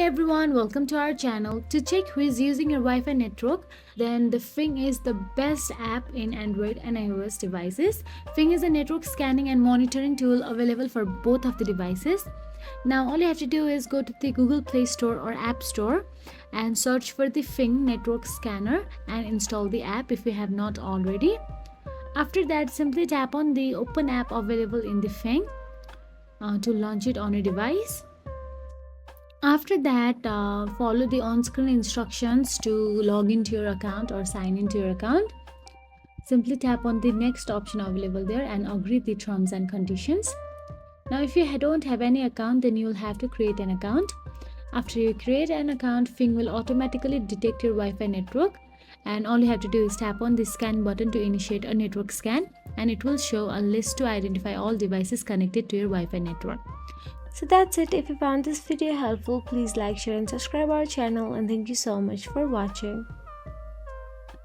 everyone, welcome to our channel. To check who is using your Wi-Fi network, then the Fing is the best app in Android and iOS devices. Fing is a network scanning and monitoring tool available for both of the devices. Now all you have to do is go to the Google Play Store or App Store and search for the Fing network scanner and install the app if you have not already. After that, simply tap on the open app available in the Fing to launch it on a device. After that, follow the on-screen instructions to log into your account or sign into your account. Simply tap on the next option available there and agree the terms and conditions. Now if you don't have any account, then you will have to create an account. After you create an account, Fing will automatically detect your Wi-Fi network, and all you have to do is tap on the scan button to initiate a network scan, and it will show a list to identify all devices connected to your Wi-Fi network. So that's it. If you found this video helpful, please like, share and subscribe our channel, and thank you so much for watching.